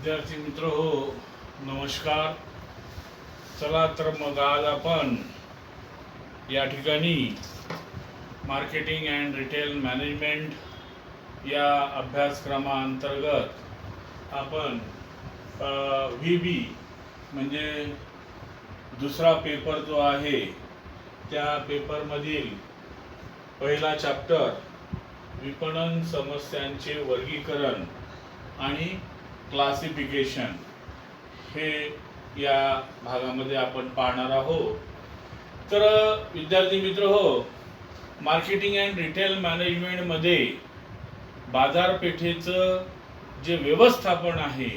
विद्यार्थी मित्र हो, नमस्कार. चला तर मग आज आपण या ठिकाणी मार्केटिंग अँड रिटेल मॅनेजमेंट या अभ्यासक्रमाअंतर्गत आपण व्ही बी म्हणजे दुसरा पेपर जो आहे त्या पेपरमधील पहिला चॅप्टर विपणन समस्यांचे वर्गीकरण आणि क्लासिफिकेशन हे या भागामध्ये आपण पाहणार आहोत. तर विद्यार्थी मित्र हो, मार्केटिंग अँड रिटेल मॅनेजमेंटमध्ये बाजारपेठेचं जे व्यवस्थापन आहे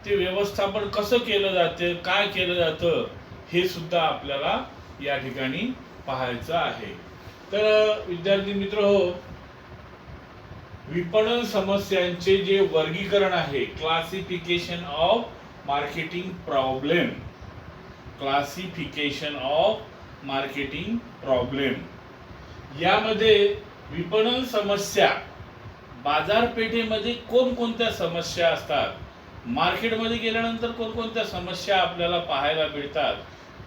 ते व्यवस्थापन कसं केलं जाते, काय केलं जातं हे सुद्धा आपल्याला या ठिकाणी पाहायचं आहे. तर विद्यार्थी मित्र हो, विपणन समस्यांचे जे वर्गीकरण आहे, classification of marketing problem, classification of marketing problem, यामध्ये विपणन समस्या, बाजारपेठेमध्ये कोणकोणत्या समस्या असतात, मार्केटमध्ये गेल्यानंतर कोणकोणत्या समस्या आपल्याला पाहायला मिळतात,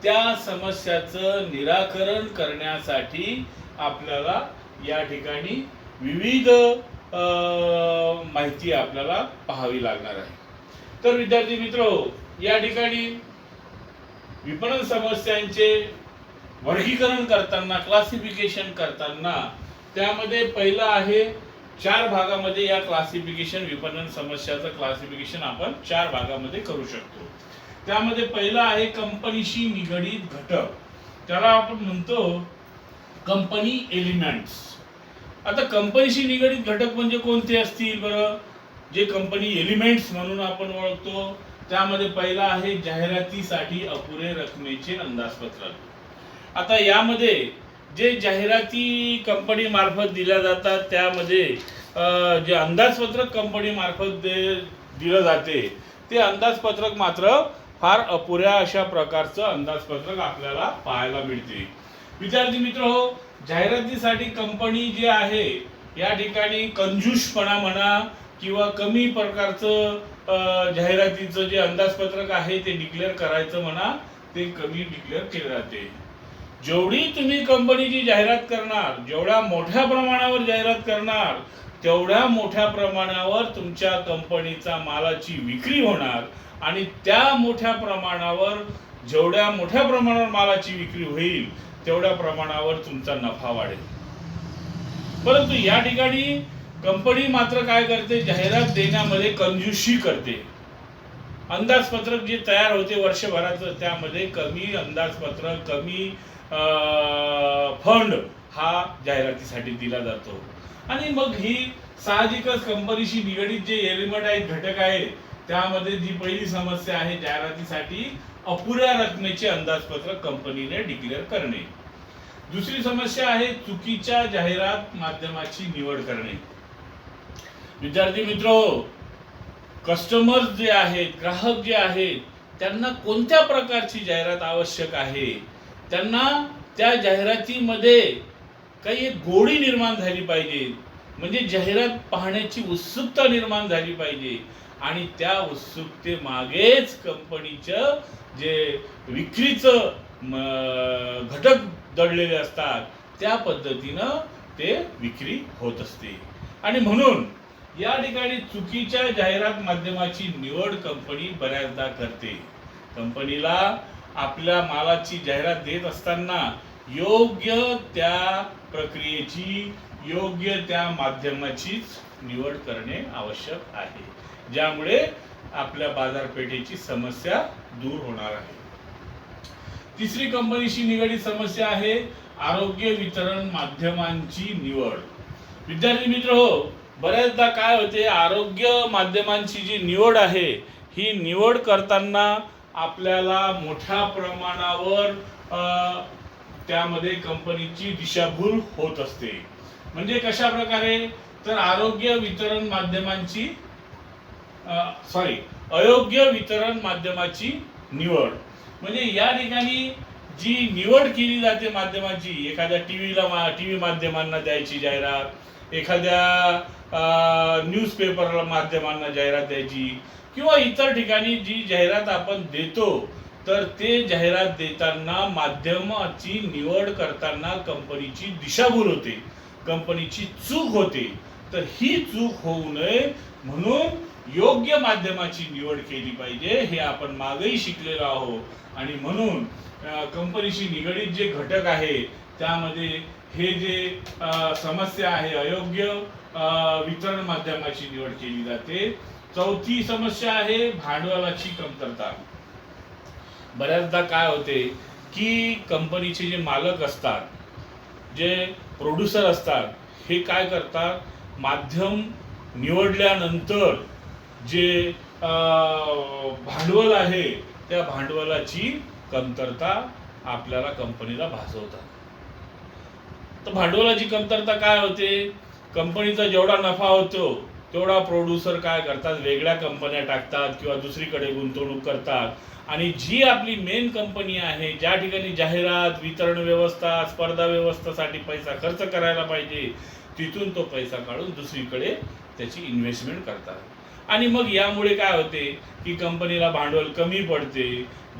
त्या समस्याचं निराकरण करण्यासाठी आपल्याला या ठिकाणी विविध माहिती आपल्याला पाहावी लागणार आहे. तर विद्यार्थी मित्र, या ठिकाणी विपणन समस्यांचे वर्गीकरण करताना, क्लासिफिकेशन करताना, त्यामध्ये पहिलं आहे 4 भागामध्ये या क्लासिफिकेशन, विपणन समस्याचं क्लासिफिकेशन आपण 4 भागामध्ये करू शकतो. त्यामध्ये पहिलं आहे कंपनीशी निगडीत घटक, त्याला आपण म्हणतो कंपनी एलिमेंट्स. आता कंपनीशी निगडीत घटक म्हणजे कोणते असतील बरं? जे कंपनी एलिमेंट्स म्हणून आपण ओळखतो त्यामध्ये पहिला आहे जाहिरातीसाठी अपुरे रकमेचे अंदाजपत्रक. आता यामध्ये जे जाहिराती कंपनी मार्फत दिल्या जातात त्यामध्ये जे अंदाजपत्रक कंपनी मार्फत दिलं जाते ते अंदाजपत्रक मात्र फार अपुऱ्या अशा प्रकारचं अंदाजपत्रक आपल्याला पाहायला मिळते. विद्यार्थी मित्र हो, जाहिरातीसाठी कंपनी जे आहे या ठिकाणी कंजूसपणा म्हणा किंवा कमी प्रकारचं जाहिरातीचं जे अंदाजपत्रक आहे ते डिक्लेअर करायचं म्हणा, ते कमी डिक्लेअर केले जाते. जेवढी तुम्ही कंपनीची जाहिरात करणार, जेवढ्या मोठ्या प्रमाणावर जाहिरात करणार, तेवढ्या मोठ्या प्रमाणावर तुमच्या कंपनीचा मालाची विक्री होणार आणि त्या मोठ्या प्रमाणावर, जेवढ्या मोठ्या प्रमाणावर मालाची विक्री होईल तेवढ्या प्रमाणावर तुमचा नफा वाढेल. परंतु या ठिकाणी कंपनी मात्र काय करते? जाहिरात देण्यामध्ये कंजूसी करते. अंदाजपत्रक जे तयार होते वर्षभराचं त्यामध्ये कमी अंदाजपत्रक, कमी फंड हा जाहिरातीसाठी दिला जातो. आणि मग ही साहजिकच कंपनीशी निगडीत जे एलिमेंट आहेत, घटक आहेत, त्यामध्ये जी पहिली समस्या आहे जाहिरातीसाठी अपुऱ्या रकमेचे अंदाजपत्रक कंपनीने डिक्लेअर करणे. दुसरी समस्या आहे चुकीच्या जाहिरात माध्यमाची निवड करणे. विद्यार्थी मित्र, कस्टमर्स जे आहेत, ग्राहक जे आहेत, त्यांना कोणत्या प्रकारची जाहिरात आवश्यक आहे, त्यांना त्या जाहिरातीमध्ये काही एक गोडी निर्माण झाली पाहिजे, म्हणजे जाहिरात पाहण्याची उत्सुकता निर्माण झाली पाहिजे आणि त्या उत्सुकतेमागेच कंपनीचं जे विक्रीचं घटक दडलेले असतात त्या पद्धतीनं ते विक्री होत असते. आणि म्हणून या ठिकाणी चुकीच्या जाहिरात माध्यमाची निवड कंपनी बऱ्याचदा करते. कंपनीला आपल्या मालाची जाहिरात देत असताना योग्य त्या प्रक्रियेची, योग्य त्या माध्यमाचीच निवड करणे आवश्यक आहे, ज्यामुळे आपल्या बाजारपेठेची समस्या दूर होणार आहे. तिसरी कंपनीशी निगडीत समस्या आहे आरोग्य वितरण माध्यमांची निवड. विद्यार्थी मित्र हो, बऱ्याचदा काय होते, आरोग्य माध्यमांची जी निवड आहे ही निवड करताना आपल्याला मोठ्या प्रमाणावर त्यामध्ये कंपनीची दिशाभूल होत असते. म्हणजे कशा प्रकारे? तर आरोग्य वितरण माध्यमांची अयोग्य वितरण माध्यमाची निवड. म्हणजे या ठिकाणी जी निवड केली जाते माध्यमाची, एखाद्या टीव्ही माध्यमांना द्यायची जाहिरात, एखाद्या न्यूजपेपरला माध्यमांना जाहिरात द्यायची किंवा इतर ठिकाणी जी जाहिरात आपण देतो, तर ते जाहिरात देताना माध्यमाची निवड करताना कंपनीची दिशाभूल होते, कंपनीची चूक होते. तर ही चूक होऊ नये म्हणून योग्य माध्यमाची निवड केली पाहिजे, हे आपण मागेही शिकलेलो आहोत. आणि म्हणून कंपनीशी निगडीत जे घटक आहे त्यामध्ये हे जे समस्या आहे, अयोग्य वितरण माध्यमाची निवड केली जाते. चौथी समस्या आहे भांडवलाची कमतरता. बऱ्याचदा काय होते की कंपनीचे जे मालक असतात, जे प्रोड्युसर असतात, हे काय करतात, माध्यम निवडल्यानंतर जे भांडवल आहे त्या भांडवलाची कमतरता आपल्याला कंपनीला भासवतात. तर भांडवलाची कमतरता काय होते, कंपनीचा जेवढा नफा होतो तेवढा प्रोड्युसर काय करतात, वेगळ्या कंपन्या टाकतात किंवा दुसरीकडे गुंतवणूक करतात. आणि जी आपली मेन कंपनी आहे, ज्या ठिकाणी जाहिरात, वितरण व्यवस्था, स्पर्धा व्यवस्थेसाठी पैसा खर्च करायला पाहिजे, तिथून तो पैसा काढून दुसरीकडे त्याची इन्व्हेस्टमेंट करतात. आणि मग यामुळे काय होते की कंपनीला भांडवल कमी पडते,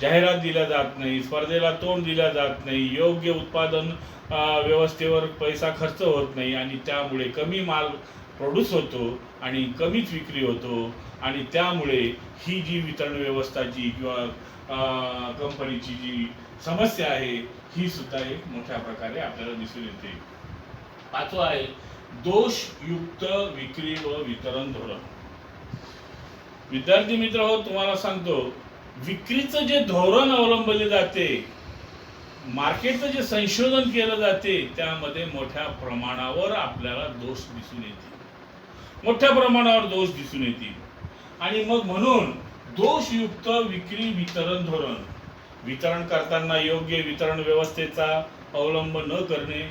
जाहिरात दिल्या जात नाही, स्पर्धेला तोंड दिल्या जात नाही, योग्य उत्पादन व्यवस्थेवर पैसा खर्च होत नाही आणि त्यामुळे कमी माल प्रोड्यूस होतो आणि कमीच विक्री होतो. आणि त्यामुळे ही जी वितरण व्यवस्थाची किंवा कंपनीची जी समस्या आहे ही सुद्धा एक मोठ्या प्रकारे आपल्याला दिसून येते. पाचवा आहे दोषयुक्त विक्री व वितरण धोरण. विद्यार्थी मित्र हो, तुम्हाला सांगतो, विक्रीचं जे धोरण अवलंबले जाते, मार्केटचं जे संशोधन केलं जाते, त्यामध्ये मोठ्या प्रमाणावर आपल्याला दोष दिसून येतील, मोठ्या प्रमाणावर दोष दिसून येतील. आणि मग म्हणून दोषयुक्त विक्री वितरण धोरण, वितरण करताना योग्य वितरण व्यवस्थेचा अवलंब न करणे,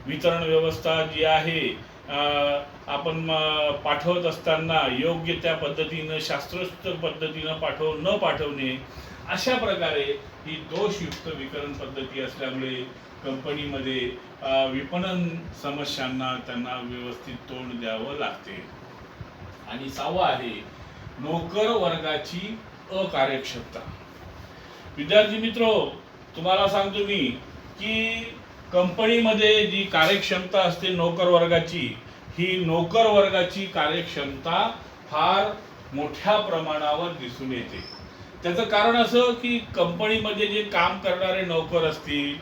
वितरण व्यवस्था जी आहे आपण पाठवत असताना योग्य त्या पद्धतीनं, शास्त्रोक्त पद्धतीनं न पाठवणे, अशा प्रकारे ही दोषयुक्त वितरण पद्धती असल्यामुळे कंपनीमध्ये विपणन समस्यांना त्यांना व्यवस्थित तोंड द्यावं लागते. आणि सहावा आहे नोकर वर्गाची अकार्यक्षमता. विद्यार्थी मित्रो, तुम्हाला सांगतो मी की कंपनीमध्ये जी कार्यक्षमता असते नोकर वर्गाची, ही नोकर वर्गाची कार्यक्षमता फार मोठ्या प्रमाणावर दिसून येते. त्याचं कारण असं की कंपनीमध्ये जे काम करणारे नोकर असतील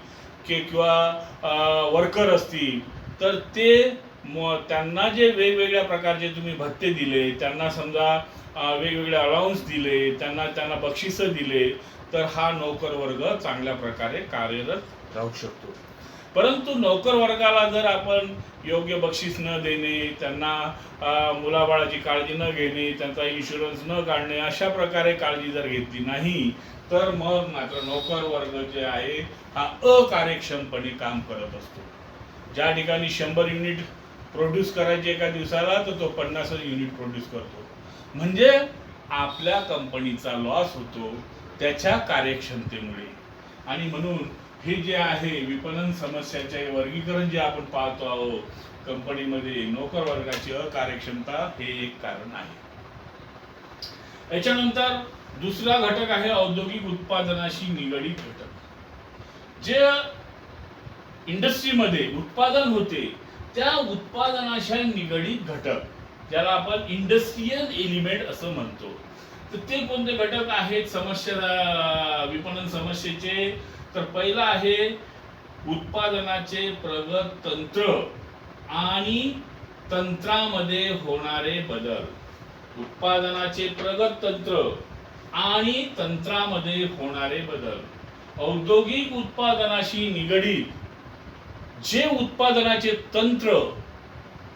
किंवा वर्कर असतील, तर ते त्यांना जे वेगवेगळ्या प्रकारचे तुम्ही भत्ते दिले, त्यांना समजा वेगवेगळे अलाउन्स दिले, त्यांना बक्षिसं दिले, तर हा नोकर वर्ग चांगल्या प्रकारे कार्यरत राहू शकतो. परंतु नोकर वर्गाला जर आपण योग्य बक्षीस न देणे, त्यांना मुलाबाळाची काळजी न घेणे, त्यांचा इन्शुरन्स न काढणे, अशा प्रकारे काळजी जर घेतली नाही, तर मग मात्र नोकर वर्ग जे आहे हा अकार्यक्षमपणे काम करत असतो. ज्या ठिकाणी 100 युनिट प्रोड्यूस करायचे एका दिवसाला, तर तो 50 युनिट प्रोड्यूस करतो. म्हणजे आपल्या कंपनीचा लॉस होतो त्याच्या कार्यक्षमतेमुळे. आणि म्हणून हे जे आहे विपणन समस्याचे वर्गीकरण जे आपण पाहतो आहोत, कंपनीमध्ये नोकर वर्गाची अकार्यक्षमता हे एक कारण आहे. याच्यानंतर दुसरा घटक आहे औद्योगिक उत्पादनाशी निगडीत घटक. जे इंडस्ट्रीमध्ये उत्पादन होते त्या उत्पादनाशी निगडीत घटक, ज्याला आपण इंडस्ट्रियल एलिमेंट असं म्हणतो. तर ते कोणते घटक आहेत समस्या विपणन समस्येचे? तर पहिला आहे उत्पादनाचे प्रगत तंत्र आणि तंत्रामध्ये होणारे बदल. उत्पादनाचे प्रगत तंत्र आणि तंत्रामध्ये होणारे बदल. औद्योगिक उत्पादनाशी निगडीत जे उत्पादनाचे तंत्र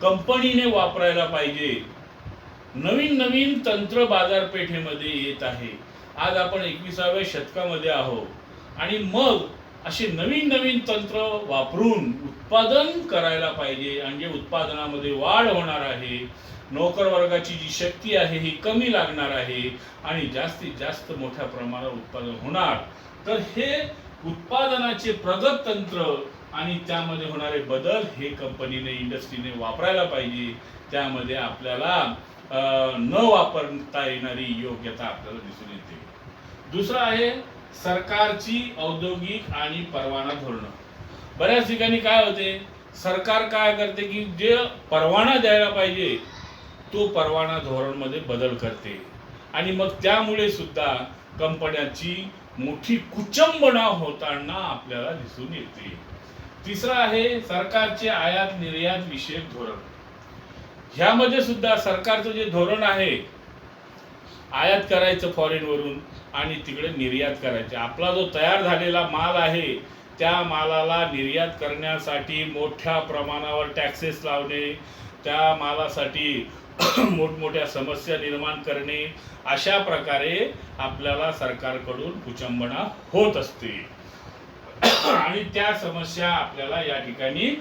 कंपनीने वापरायला पाहिजे, नवीन नवीन तंत्र बाजारपेठेमध्ये येत आहे. आज आपण 21व्या शतकामध्ये आहोत आणि मग असे नवीन नवीन तंत्र वापरून उत्पादन करायला पाहिजे. आणि उत्पादनामध्ये वाढ होणार आहे, नोकर वर्गाची जी शक्ती आहे ही कमी लागणार आहे आणि जास्तीत जास्त मोठ्या प्रमाणावर उत्पादन होणार. तर हे उत्पादनाचे प्रगत तंत्र आणि त्यामध्ये होणारे बदल हे कंपनीने, इंडस्ट्रीने वापरायला पाहिजे. त्यामध्ये आपल्याला न वापरता येणारी योग्यता आपल्याला दिसून येते. दुसरं आहे सरकारची औद्योगिक आणि परवाना धोरणं. बऱ्याच ठिकाणी काय होते, सरकार काय करते की जे परवाना द्यायला पाहिजे तो परवाना धोरण मध्ये बदल करते आणि मग त्यामुळे सुद्धा कंपन्यांची मोठी कुचंबणा होताना आपल्याला दिसून येते. तिसरं आहे सरकारचे आयात निर्यात विषयक धोरण. ह्यामध्ये सुद्धा सरकारचं जे धोरण आहे, आयात करायचं फॉरेन वरून आणि तिकडे निर्यात करायचे. आपला जो तयार झालेला माल आहे त्या मालाला निर्यात करण्यासाठी मोठ्या प्रमाणावर टॅक्सेस लावणे, त्या मालासाठी मोठमोठ्या समस्या निर्माण करणे, अशा प्रकारे आपल्याला सरकारकडून कुचंबणा होत असते आणि त्या समस्या आपल्याला या ठिकाणी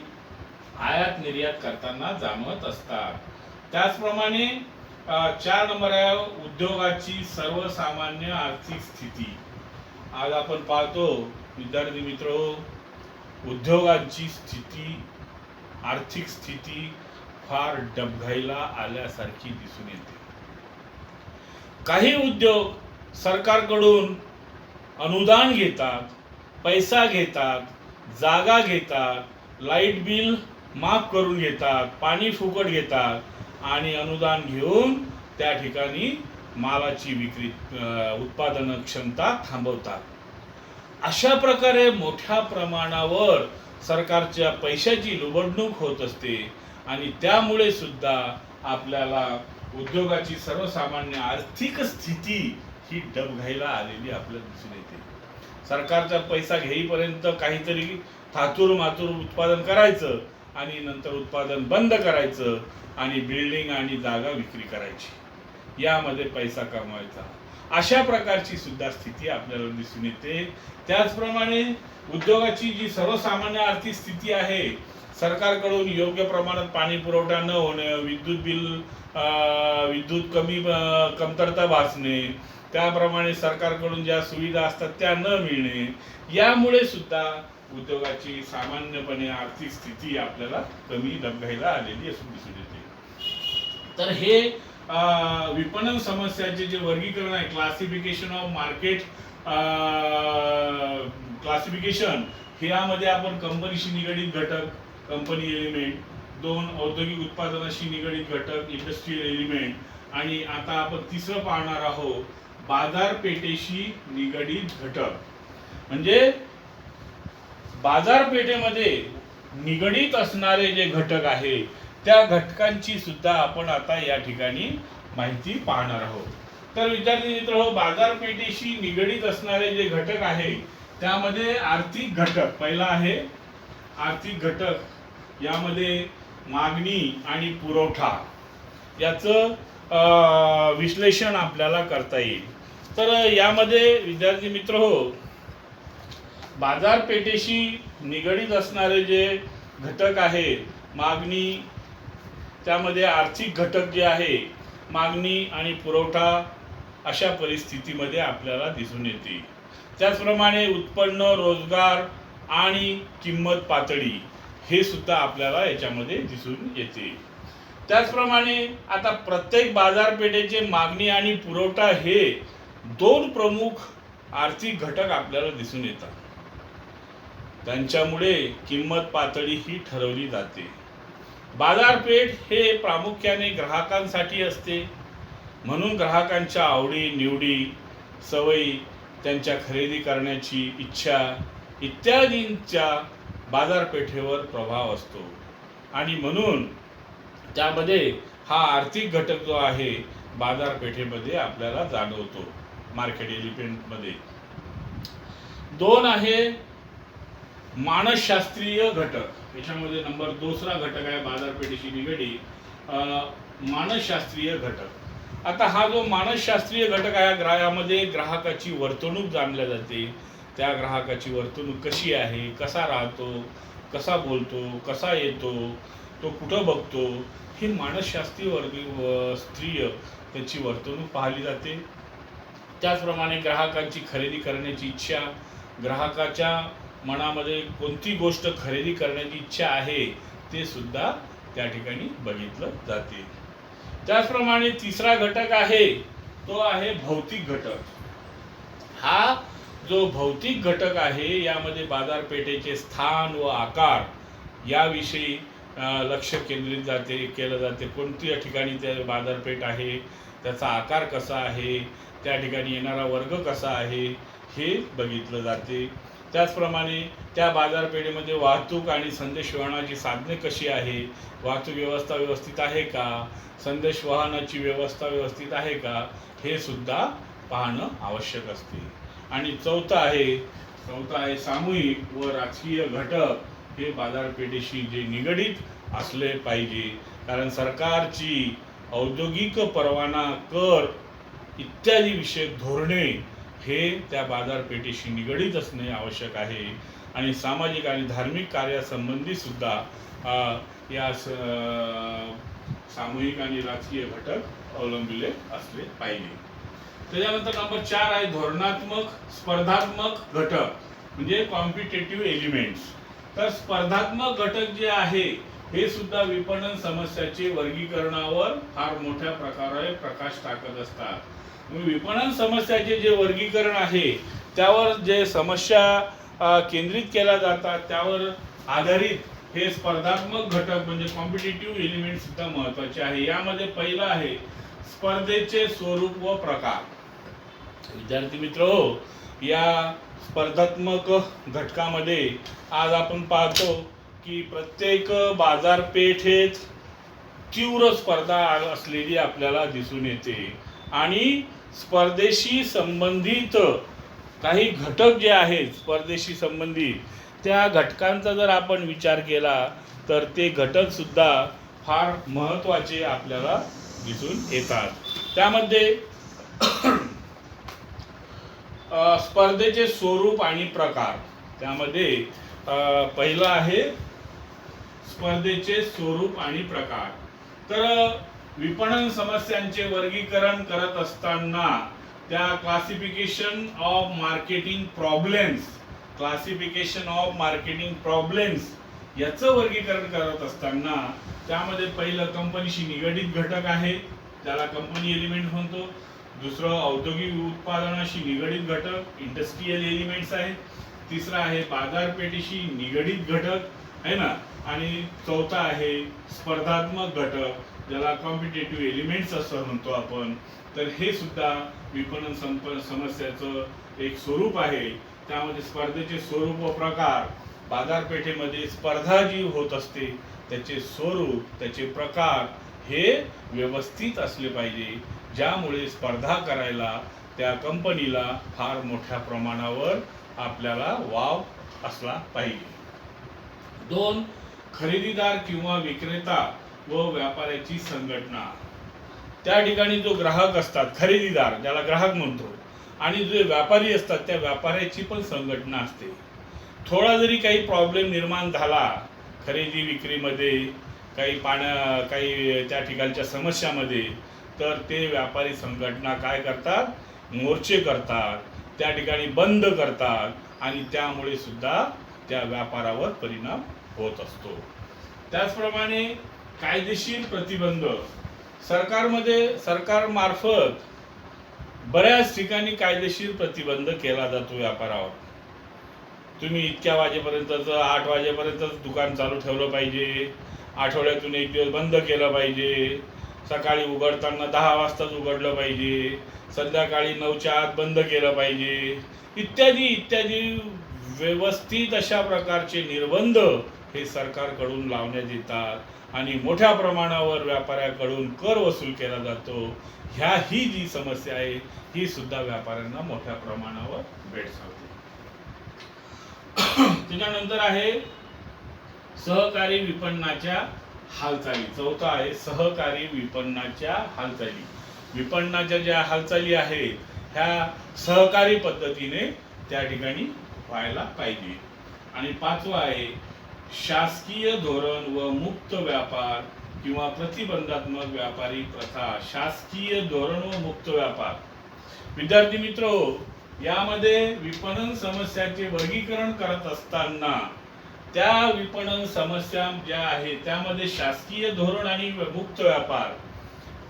आयात निर्यात करताना जाणवत असतात. त्याचप्रमाणे 4 नंबर आहे उद्योगाची सर्वसामान्य आर्थिक स्थिती. आज आपण पाहतो विद्यार्थी मित्र, उद्योगांची स्थिती, आर्थिक स्थिती फार डबघाईला आल्यासारखी दिसून येते. काही उद्योग सरकारकडून अनुदान घेतात, पैसा घेतात, जागा घेतात, लाईट बिल माफ करून घेतात, पाणी फुकट घेतात आणि अनुदान घेऊन त्या ठिकाणी मालाची विक्री उत्पादन क्षमता थांबवतात. अशा प्रकारे मोठ्या प्रमाणावर सरकारच्या पैशाची लुबाडणूक होत असते आणि त्यामुळे सुद्धा आपल्याला उद्योगाची सर्वसामान्य आर्थिक स्थिती ही डबघाईला आलेली आपल्याला दिसून येते. सरकारचा पैसा घेईपर्यंत काहीतरी थातूर मातूर उत्पादन करायचं आणि नंतर उत्पादन बंद करायचं आणि बिल्डिंग आणि जागा विक्री करायची, यामध्ये पैसा कमवायचा. अशा प्रकारची सुद्धा स्थिती आपल्याला दिसून येते. त्याचप्रमाणे उद्योगाची जी सर्वसामान्य आर्थिक स्थिती आहे, सरकारकडून योग्य प्रमाणात पाणी पुरवठा न होणे, विद्युत कमतरता भासणे, त्याप्रमाणे सरकारकडून ज्या सुविधा असतात त्या न मिळणे, यामुळे सुद्धा उद्योगाची सामान्यपणे आर्थिक स्थिती आपल्याला कमी डबघाईला आलेली असून दिसून येते. तर हे विपणन समस्याचे जे वर्गीकरण आहे, क्लासिफिकेशन ऑफ मार्केट क्लासिफिकेशन, यामध्ये आपण कंपनीशी निगडित घटक, कंपनी एलिमेंट, 2 औद्योगिक उत्पादनाशी निगडित घटक, इंडस्ट्रियल एलिमेंट, आणि आता आपण तिसरं पाहणार आहोत बाजारपेठेशी निगडित घटक. म्हणजे बाजारपेठेमध्ये निगडित असणारे जे घटक आहे त्या घटकांची सुद्धा आपण आता या ठिकाणी माहिती पाहणार आहोत. तर विद्यार्थी मित्र, बाजारपेठेशी निगडित असणारे जे घटक आहे त्यामध्ये आर्थिक घटक पहिला आहे. आर्थिक घटक यामध्ये मागणी आणि पुरवठा याचं विश्लेषण आपल्याला करता येईल. तर यामध्ये विद्यार्थी मित्र बाजारपेठेशी निगडित असणारे जे घटक आहे, मागणी, त्यामध्ये आर्थिक घटक जे आहे मागणी आणि पुरवठा, अशा परिस्थितीमध्ये आपल्याला दिसून येते. त्याचप्रमाणे उत्पन्न, रोजगार आणि किंमत पातळी हे सुद्धा आपल्याला याच्यामध्ये दिसून येते. त्याचप्रमाणे आता प्रत्येक बाजारपेठेचे मागणी आणि पुरवठा हे 2 प्रमुख आर्थिक घटक आपल्याला दिसून येतात. त्यांच्यामुळे किंमत पातळी ही ठरवली जाते. बाजारपेठ हे प्रामुख्याने ग्राहकांसाठी असते, म्हणून ग्राहकांच्या आवडी निवडी, सवयी, त्यांच्या खरेदी करण्याची इच्छा इत्यादींचा बाजारपेठेवर प्रभाव असतो आणि म्हणून त्यामध्ये हा आर्थिक घटक जो आहे बाजारपेठेमध्ये आपल्याला जाणवतो. मार्केट एलिमेंटमध्ये 2 आहे मानसशास्त्रीय घटक. याच्यामध्ये नंबर 2रा घटक आहे बाजारपेठेशी निगडीत मानसशास्त्रीय घटक. आता हा जो मानसशास्त्रीय घटक आहे यामध्ये ग्राहकाची वर्तणूक जाणल्या जाते. त्या ग्राहकाची वर्तणूक कशी आहे, कसा राहतो, कसा बोलतो, कसा येतो, तो कुठं बघतो, हे मानसशास्त्रीय त्याची वर्तणूक पाहिली जाते. त्याचप्रमाणे ग्राहकांची खरेदी करण्याची इच्छा, ग्राहकाच्या मनामध्ये कोणती गोष्ट खरेदी करण्याची इच्छा आहे ते सुद्धा त्या ठिकाणी बघितलं जाते. त्याचप्रमाणे तिसरा घटक आहे तो आहे भौतिक घटक. हा जो भौतिक घटक आहे यामध्ये बाजारपेठेचे स्थान व आकार याविषयी लक्ष केंद्रित केलं जाते. कोणत्या ठिकाणी ते बाजारपेठ आहे, त्याचा आकार कसा आहे, त्या ठिकाणी येणारा वर्ग कसा आहे हे बघितलं जाते. त्याचप्रमाणे त्या बाजारपेठेमध्ये वाहतूक आणि संदेशवहनाची साधने कशी आहे, वाहतूक व्यवस्था व्यवस्थित आहे का, संदेशवहनाची व्यवस्था व्यवस्थित आहे का, हे सुद्धा पाहणं आवश्यक असते. आणि चौथा आहे सामूहिक व राजकीय घटक. हे बाजारपेठेशी जे निगडीत असले पाहिजे, कारण सरकारची औद्योगिक परवाना, कर इत्यादी विषयक धोरणे हे त्या बाजारपेठेशी निगडीत असणे आवश्यक आहे. आणि सामाजिक आणि धार्मिक कार्यासंबंधी सुद्धा या सामूहिक आणि राजकीय घटक अवलंबिले असले पाहिजे. त्याच्यानंतर नंबर 4 आहे धोरणात्मक स्पर्धात्मक घटक, म्हणजे कॉम्पिटेटिव्ह एलिमेंट्स. तर स्पर्धात्मक घटक जे आहे हे सुद्धा विपणन समस्याचे वर्गीकरणावर फार मोठ्या प्रकारे प्रकाश टाकत असतात. विपणन समस्याचे जे वर्गीकरण आहे त्यावर जे समस्या केंद्रित केल्या जातात त्यावर आधारित हे स्पर्धात्मक घटक म्हणजे कॉम्पिटिटिव्ह एलिमेंट सुद्धा महत्त्वाचे आहे. यामध्ये पहिलं आहे स्पर्धेचे स्वरूप व प्रकार. विद्यार्थी मित्र, या स्पर्धात्मक घटकामध्ये आज आपण पाहतो की प्रत्येक बाजारपेठेत तीव्र स्पर्धा असलेली आपल्याला दिसून येते. आणि स्पर्धेशी संबंधित काही घटक जे आहेत स्पर्धेशी संबंधित, त्या घटकांचा जर आपण विचार केला तर ते घटक सुद्धा फार महत्त्वाचे आपल्याला दिसून येतात. त्यामध्ये स्पर्धेचे स्वरूप आणि प्रकार. त्यामध्ये पहिलं आहे स्पर्धेचे स्वरूप आणि प्रकार. तर विपणन समस्यांचे वर्गीकरण करत असताना त्या क्लासिफिकेशन ऑफ मार्केटिंग प्रॉब्लेम्स याचं वर्गीकरण करत असताना त्यामध्ये पहिलं कंपनीशी निगडीत घटक आहे, त्याला कंपनी एलिमेंट म्हणतो. दुसरं औद्योगिक उत्पादनाशी निगडीत घटक इंडस्ट्रियल एलिमेंट्स आहेत. तिसरा आहे बाजारपेठेशी निगडीत घटक आहे ना. आणि चौथा आहे स्पर्धात्मक घटक, ज्याला कॉम्पिटेटिव्ह एलिमेंट्स असं म्हणतो आपण. तर हे सुद्धा विपणन समस्याचं एक स्वरूप आहे. त्यामध्ये स्पर्धेचे स्वरूप व प्रकार, बाजारपेठेमध्ये स्पर्धा जी होत असते त्याचे स्वरूप, त्याचे प्रकार हे व्यवस्थित असले पाहिजे, ज्यामुळे स्पर्धा करायला त्या कंपनीला फार मोठ्या प्रमाणावर आपल्याला वाव असला पाहिजे. 2 खरेदीदार किंवा विक्रेता व व्यापाऱ्याची संघटना. त्या ठिकाणी जो ग्राहक असतात, खरेदीदार ज्याला ग्राहक म्हणतो, आणि जे व्यापारी असतात त्या व्यापाऱ्याची पण संघटना असते. थोडा जरी काही प्रॉब्लेम निर्माण झाला खरेदी विक्रीमध्ये, काही त्या ठिकाणच्या समस्यामध्ये, तर ते व्यापारी संघटना काय करतात, मोर्चे करतात, त्या ठिकाणी बंद करतात आणि त्यामुळे सुद्धा त्या व्यापारावर परिणाम होत असतो. त्याचप्रमाणे कायदेशीर प्रतिबंध. सरकारमार्फत बऱ्याच ठिकाणी कायदेशीर प्रतिबंध केला जातो व्यापारावर. तुम्ही इतक्या वाजेपर्यंतच, 8 वाजेपर्यंतच दुकान चालू ठेवलं पाहिजे, आठवड्यातून एक दिवस बंद केलं पाहिजे, सकाळी उघडताना 10 वाजताच उघडलं पाहिजे, संध्याकाळी 9च्या आत बंद केलं पाहिजे, इत्यादी इत्यादी व्यवस्थित अशा प्रकारचे निर्बंध हे सरकारकडून लावण्यात येतात आणि मोठ्या प्रमाणावर व्यापाऱ्याकडून कर वसूल केला जातो. ही जी समस्या आहे ही सुद्धा व्यापाऱ्यांना मोठ्या प्रमाणावर भेडसावते. त्याच्यानंतर आहे सहकारी विपणनाच्या हालचाली. चौथा आहे सहकारी विपणनाच्या हालचाली. विपणनाच्या ज्या हालचाली आहेत ह्या सहकारी पद्धतीने त्या ठिकाणी व्हायला पाहिजे. आणि 5वा आहे शासकीय धोरण व मुक्त व्यापार किंवा प्रतिबंधात्मक व्यापारी प्रथा. शासकीय धोरण व मुक्त व्यापार. विद्यार्थी मित्र, यामध्ये विपणन समस्याचे वर्गीकरण करत असताना त्या विपणन समस्या ज्या आहेत त्यामध्ये शासकीय धोरण आणि मुक्त व्यापार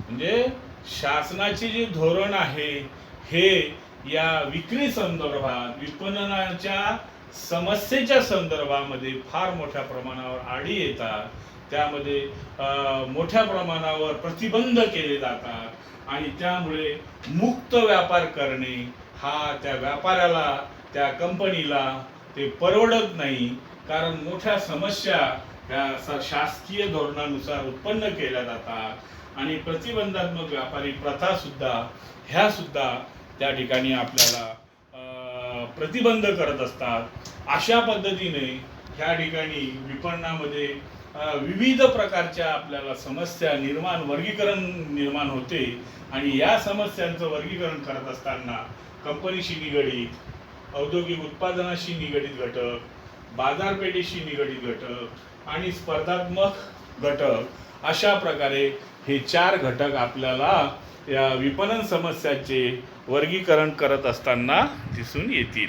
म्हणजे शासनाचे जे धोरण आहे हे या विक्री संदर्भात विपणनाच्या समस्येच्या संदर्भामध्ये फार मोठ्या प्रमाणावर आडी येतात. त्यामध्ये मोठ्या प्रमाणावर प्रतिबंध केले जातात आणि त्यामुळे मुक्त व्यापार करणे हा त्या व्यापाऱ्याला त्या कंपनीला ते परवडत नाही. कारण मोठ्या समस्या त्या शासकीय धोरणानुसार उत्पन्न केल्या जातात आणि प्रतिबंधात्मक व्यापारी प्रथा सुद्धा ह्या सुद्धा त्या ठिकाणी आपल्याला प्रतिबंध करत असतात. अशा पद्धतीने ह्या ठिकाणी विपणनामध्ये विविध प्रकारच्या आपल्याला समस्या वर्गीकरण निर्माण होते आणि या समस्यांचं वर्गीकरण करत असताना कंपनीशी निगडीत, औद्योगिक उत्पादनाशी निगडीत घटक, बाजारपेठेशी निगडीत घटक आणि स्पर्धात्मक घटक अशा प्रकारे हे 4 घटक आपल्याला या विपणन समस्यांचे वर्गीकरण करत असताना दिसून येतील.